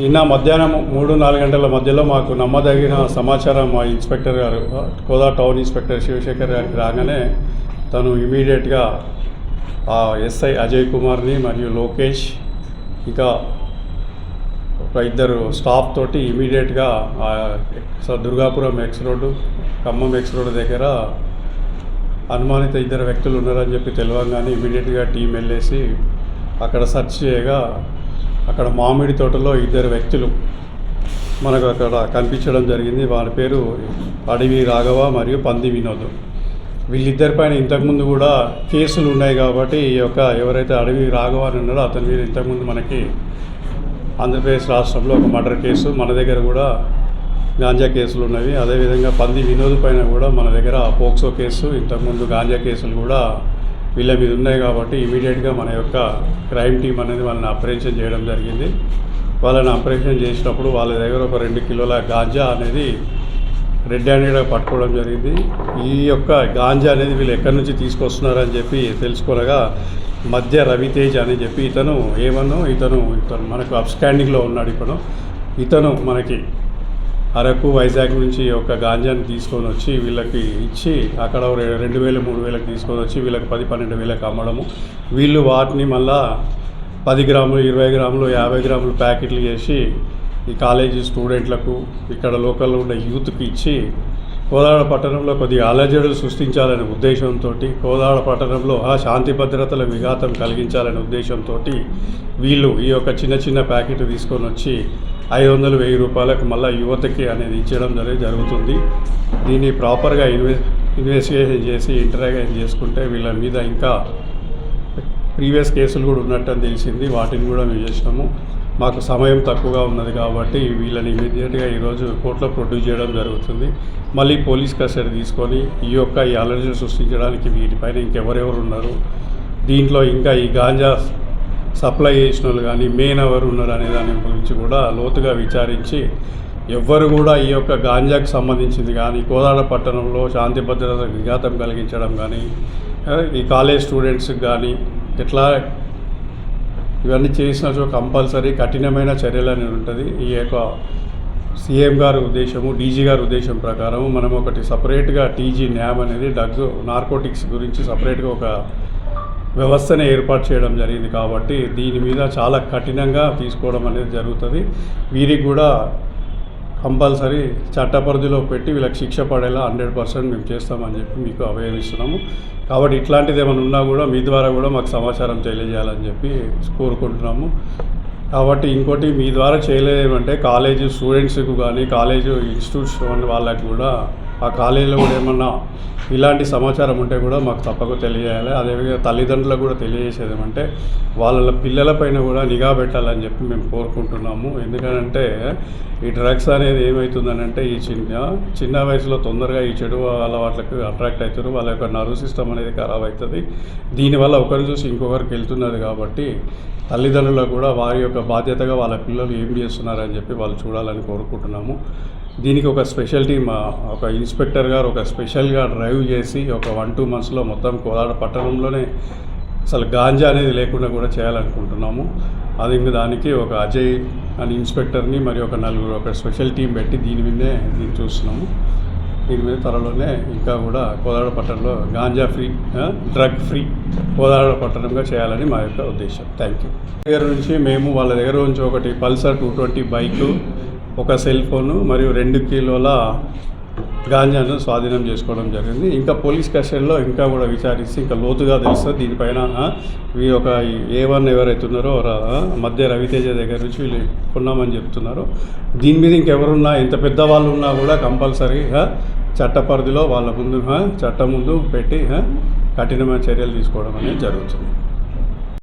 నిన్న మధ్యాహ్నం 3-4 గంటల మధ్యలో మాకు నమ్మదగిన సమాచారం మా ఇన్స్పెక్టర్ గారు కోదా టౌన్ ఇన్స్పెక్టర్ శివశేఖర్ గారికి రాగానే తను ఇమీడియట్గా ఎస్ఐ అజయ్ కుమార్ని మరియు లోకేష్ ఇంకా ఒక ఇద్దరు స్టాఫ్ తోటి ఇమీడియట్గా Durgapuram X road Khammam X road దగ్గర అనుమానిత ఇద్దరు వ్యక్తులు ఉన్నారని చెప్పి తెలియగానే ఇమీడియట్గా టీం వెళ్ళేసి అక్కడ సెర్చ్ చేయగా అక్కడ మామిడి తోటలో ఇద్దరు వ్యక్తులు మనకు అక్కడ కనిపించడం జరిగింది. వాళ్ళ పేరు అడవి రాఘవ మరియు పంది వినోద్. వీళ్ళిద్దరిపైన ఇంతకుముందు కూడా కేసులు ఉన్నాయి కాబట్టి ఈ యొక్క ఎవరైతే అడవి రాఘవ అని ఉన్నాడో అతని మీద ఇంతకుముందు మనకి ఆంధ్రప్రదేశ్ రాష్ట్రంలో ఒక మర్డర్ కేసు, మన దగ్గర కూడా గాంజా కేసులు ఉన్నవి. అదేవిధంగా పంది వినోద్ పైన కూడా మన దగ్గర పోక్సో కేసు, ఇంతకుముందు గాంజా కేసులు కూడా వీళ్ళ మీద ఉన్నాయి కాబట్టి ఇమీడియట్గా మన యొక్క క్రైమ్ టీం అనేది వాళ్ళని ఆపరేషన్ చేయడం జరిగింది. వాళ్ళని ఆపరేషన్ చేసినప్పుడు వాళ్ళ దగ్గర ఒక 2 కిలోల గాంజా అనేది రెడ్ హ్యాండెడ్గా పట్టుకోవడం జరిగింది. ఈ యొక్క గాంజా అనేది వీళ్ళు ఎక్కడి నుంచి తీసుకొస్తున్నారని చెప్పి తెలుసుకోనగా మధ్య రవితేజ్ అని చెప్పి ఇతను మనకు అప్స్టాండింగ్లో ఉన్నాడు. ఇతను మనకి అరకు వైజాగ్ నుంచి ఒక గాంజాని తీసుకొని వచ్చి వీళ్ళకి ఇచ్చి అక్కడ 2,000-3,000 తీసుకొని వచ్చి వీళ్ళకి 10-12 అమ్మడము. వీళ్ళు వాటిని మళ్ళా 10 గ్రాములు, 20 గ్రాములు, 50 గ్రాములు ప్యాకెట్లు చేసి ఈ కాలేజీ స్టూడెంట్లకు, ఇక్కడ లోకల్లో ఉన్న యూత్కి ఇచ్చి కోదాడ పట్టణంలో కొద్దిగా అలజడులు సృష్టించాలనే ఉద్దేశంతో, కోదాడ పట్టణంలో శాంతి భద్రతల విఘాతం కలిగించాలనే ఉద్దేశంతో వీళ్ళు ఈ యొక్క చిన్న ప్యాకెట్ తీసుకొని వచ్చి 500-1000 రూపాయలకు మళ్ళీ యువతకి అనేది ఇచ్చడం జరుగుతుంది. దీన్ని ప్రాపర్గా ఇన్వెస్టిగేషన్ చేసి ఇంటరాగేషన్ చేసుకుంటే వీళ్ళ మీద ఇంకా ప్రీవియస్ కేసులు కూడా ఉన్నట్టని తెలిసింది. వాటిని కూడా మేము చేసినాము. మాకు సమయం తక్కువగా ఉన్నది కాబట్టి వీళ్ళని ఇమీడియట్గా ఈరోజు కోర్టులో ప్రొడ్యూస్ చేయడం జరుగుతుంది. మళ్ళీ పోలీస్ కస్టడీ తీసుకొని ఈ అలర్జీ సృష్టించడానికి వీటిపైన ఇంకెవరెవరు ఉన్నారు, దీంట్లో ఇంకా ఈ గాంజా సప్లై చేసిన వాళ్ళు కానీ మెయిన్ ఎవరు ఉన్నారు అనే దాని గురించి కూడా లోతుగా విచారించి ఎవ్వరు కూడా ఈ యొక్క గాంజాకి సంబంధించింది కానీ కోదాడ పట్టణంలో శాంతి భద్రత విఘాతం కలిగించడం కానీ ఈ కాలేజ్ స్టూడెంట్స్కి కానీ ఇట్లా ఇవన్నీ చేసినచో కంపల్సరీ కఠినమైన చర్యలు అనేది ఉంటుంది. ఈ యొక్క సీఎం గారి ఉద్దేశము, డీజీ గారి ఉద్దేశం ప్రకారం మనం ఒకటి సపరేట్గా టీజీ న్యామ్ అనేది నార్కోటిక్స్ గురించి సపరేట్గా ఒక వ్యవస్థనే ఏర్పాటు చేయడం జరిగింది. కాబట్టి దీని మీద చాలా కఠినంగా తీసుకోవడం అనేది జరుగుతుంది. వీరికి కూడా కంపల్సరీ చట్ట పరిధిలో పెట్టి వీళ్ళకి శిక్ష పడేలా 100% మేము చేస్తామని చెప్పి మీకు అభయమిస్తున్నాము. కాబట్టి ఇట్లాంటిది ఏమైనా ఉన్నా కూడా మీ ద్వారా కూడా మాకు సమాచారం తెలియజేయాలని చెప్పి కోరుకుంటున్నాము. కాబట్టి ఇంకోటి మీ ద్వారా చేయలేదేమంటే కాలేజీ స్టూడెంట్స్కు కానీ కాలేజీ ఇన్స్టిట్యూట్స్ వాళ్ళకి కూడా ఆ కాలేజీలో కూడా ఏమన్నా ఇలాంటి సమాచారం ఉంటే కూడా మాకు తప్పక తెలియజేయాలి. అదేవిధంగా తల్లిదండ్రులకు కూడా తెలియజేసేది ఏమంటే వాళ్ళ పిల్లలపైన కూడా నిఘా పెట్టాలని చెప్పి మేము కోరుకుంటున్నాము. ఎందుకంటే ఈ డ్రగ్స్ అనేది ఏమవుతుందనంటే ఈ చిన్న వయసులో తొందరగా ఈ చెడు అలవాట్లకు అట్రాక్ట్ అవుతారు. వాళ్ళ యొక్క నర్వ్ సిస్టమ్ అనేది ఖరాబ్ అవుతుంది. దీనివల్ల ఒకరిని చూసి ఇంకొకరికి వెళ్తున్నది. కాబట్టి తల్లిదండ్రులకు కూడా వారి యొక్క బాధ్యతగా వాళ్ళ పిల్లలు ఏం చేస్తున్నారని చెప్పి వాళ్ళు చూడాలని కోరుకుంటున్నాము. దీనికి ఒక స్పెషల్ టీమ్, ఒక ఇన్స్పెక్టర్ గారు ఒక స్పెషల్గా డ్రైవ్ చేసి ఒక 1-2 మంత్స్లో మొత్తం కోదాడ పట్టణంలోనే అసలు గాంజా అనేది లేకుండా కూడా చేయాలనుకుంటున్నాము. అది ఇంకా దానికి ఒక అజయ్ అని ఇన్స్పెక్టర్ని మరియు ఒక 4 ఒక స్పెషల్ టీం పెట్టి దీన్ని చూస్తున్నాము. దీని మీద త్వరలోనే ఇంకా కూడా కోదాడ పట్టణంలో గాంజా ఫ్రీ, డ్రగ్ ఫ్రీ కోదాడ పట్టణంగా చేయాలని మా యొక్క ఉద్దేశం. Thank you. వాళ్ళ దగ్గర నుంచి ఒకటి పల్సర్ 220 బైకు, ఒక సెల్ ఫోను మరియు 2 కిలోల గాంజాను స్వాధీనం చేసుకోవడం జరిగింది. ఇంకా పోలీస్ కస్టడీలో ఇంకా కూడా విచారిస్తే ఇంకా లోతుగా తెలుస్తుంది. దీనిపైన వీళ్ళు ఒక A1 ఎవరైతే ఉన్నారో మధ్య రవితేజ దగ్గర నుంచి వీళ్ళు కొన్నామని చెప్తున్నారు. దీని మీద ఇంకెవరున్నా ఎంత పెద్దవాళ్ళు ఉన్నా కూడా కంపల్సరీ చట్ట పరిధిలో వాళ్ళ ముందు చట్టం ముందు పెట్టి కఠినమైన చర్యలు తీసుకోవడం అనేది జరుగుతుంది.